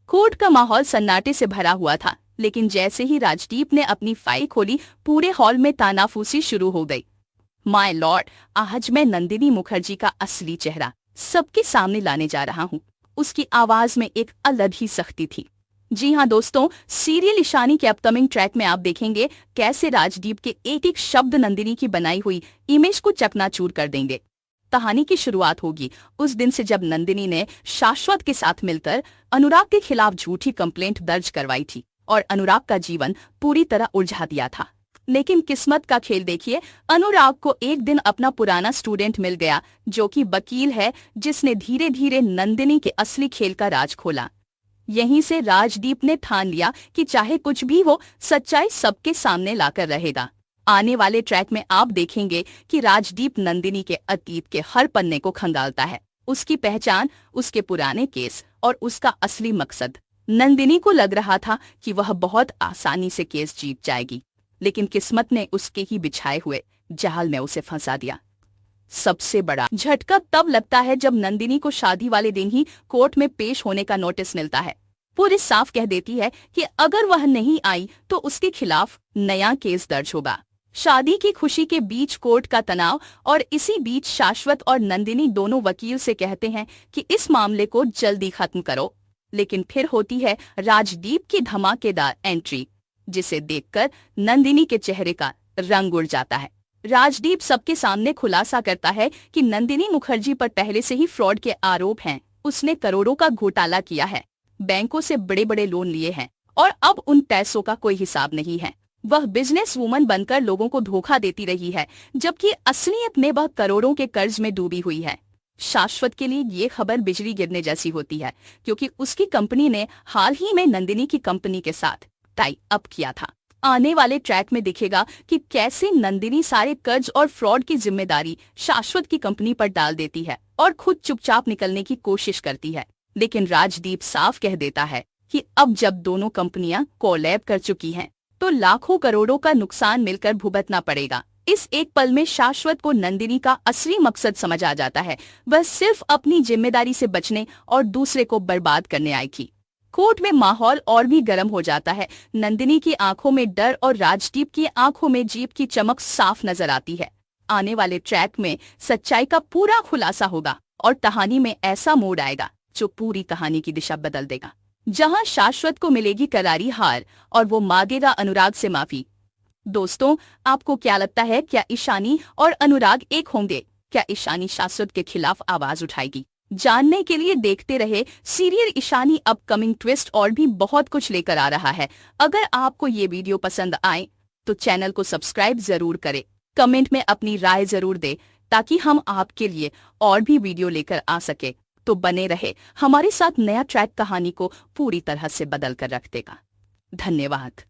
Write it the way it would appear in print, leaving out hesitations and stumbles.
Court का माहौल सन्नाटे से भरा हुआ था, लेकिन जैसे ही राजदीप ने अपनी फाइल खोली, पूरे हॉल में तानाफूसी शुरू हो गई। माय लॉर्ड, आज मैं नंदिनी मुखर्जी का असली चेहरा सबके सामने लाने जा रहा हूँ। उसकी आवाज में एक अलग ही सख्ती थी। जी हाँ दोस्तों, सीरियल ईशानी के अपकमिंग ट्रैक में आप देखेंगे कैसे राजदीप के एक एक शब्द नंदिनी की बनाई हुई इमेज को चकनाचूर कर देंगे। कहानी की शुरुआत होगी उस दिन से जब नंदिनी ने शाश्वत के साथ मिलकर अनुराग के खिलाफ झूठी कंप्लेंट दर्ज करवाई थी और अनुराग का जीवन पूरी तरह उलझा दिया था। लेकिन किस्मत का खेल देखिए, अनुराग को एक दिन अपना पुराना स्टूडेंट मिल गया जो कि वकील है, जिसने धीरे धीरे नंदिनी के असली खेल का राज खोला। यहीं से राजदीप ने ठान लिया कि चाहे कुछ भी हो, सच्चाई सबके सामने लाकर रहेगा। आने वाले ट्रैक में आप देखेंगे कि राजदीप नंदिनी के अतीत के हर पन्ने को खंगालता है, उसकी पहचान, उसके पुराने केस और उसका असली मकसद। नंदिनी को लग रहा था कि वह बहुत आसानी से केस जीत जाएगी, लेकिन किस्मत ने उसके ही बिछाए हुए जाल में उसे फंसा दिया। सबसे बड़ा झटका तब लगता है जब नंदिनी को शादी वाले दिन ही कोर्ट में पेश होने का नोटिस मिलता है। पुलिस साफ कह देती है कि अगर वह नहीं आई तो उसके खिलाफ नया केस दर्ज होगा। शादी की खुशी के बीच कोर्ट का तनाव, और इसी बीच शाश्वत और नंदिनी दोनों वकील से कहते हैं कि इस मामले को जल्दी खत्म करो। लेकिन फिर होती है राजदीप की धमाकेदार एंट्री, जिसे देखकर नंदिनी के चेहरे का रंग उड़ जाता है। राजदीप सबके सामने खुलासा करता है कि नंदिनी मुखर्जी पर पहले से ही फ्रॉड के आरोप हैं। उसने करोड़ों का घोटाला किया है, बैंकों से बड़े बड़े लोन लिए हैं और अब उन पैसों का कोई हिसाब नहीं है। वह बिजनेस वूमन बनकर लोगों को धोखा देती रही है, जबकि असलियत में वह करोड़ों के कर्ज में डूबी हुई है। शाश्वत के लिए ये खबर बिजली गिरने जैसी होती है, क्योंकि उसकी कंपनी ने हाल ही में नंदिनी की कंपनी के साथ टाई अप किया था। आने वाले ट्रैक में दिखेगा कि कैसे नंदिनी सारे कर्ज और फ्रॉड की जिम्मेदारी शाश्वत की कंपनी पर डाल देती है और खुद चुपचाप निकलने की कोशिश करती है। लेकिन राजदीप साफ कह देता है कि अब जब दोनों कंपनियां कोलैब कर चुकी हैं, तो लाखों करोड़ों का नुकसान मिलकर भुगतना पड़ेगा। इस एक पल में शाश्वत को नंदिनी का असली मकसद समझ आ जाता है। वह सिर्फ अपनी जिम्मेदारी से बचने और दूसरे को बर्बाद करने आई थी। कोर्ट में माहौल और भी गर्म हो जाता है। नंदिनी की आंखों में डर और राजदीप की आंखों में जीत की चमक साफ नजर आती है। आने वाले ट्रैक में सच्चाई का पूरा खुलासा होगा और कहानी में ऐसा मोड़ आएगा जो पूरी कहानी की दिशा बदल देगा। जहां शाश्वत को मिलेगी करारी हार और वो मांगेगा अनुराग से माफी। दोस्तों, आपको क्या लगता है, क्या ईशानी और अनुराग एक होंगे? क्या ईशानी शाश्वत के खिलाफ आवाज उठाएगी? जानने के लिए देखते रहे सीरियल ईशानी। अपकमिंग ट्विस्ट और भी बहुत कुछ लेकर आ रहा है। अगर आपको ये वीडियो पसंद आए तो चैनल को सब्सक्राइब जरूर करें, कमेंट में अपनी राय जरूर दें, ताकि हम आपके लिए और भी वीडियो लेकर आ सके। तो बने रहे हमारे साथ, नया ट्रैक कहानी को पूरी तरह से बदल कर रख देगा। धन्यवाद।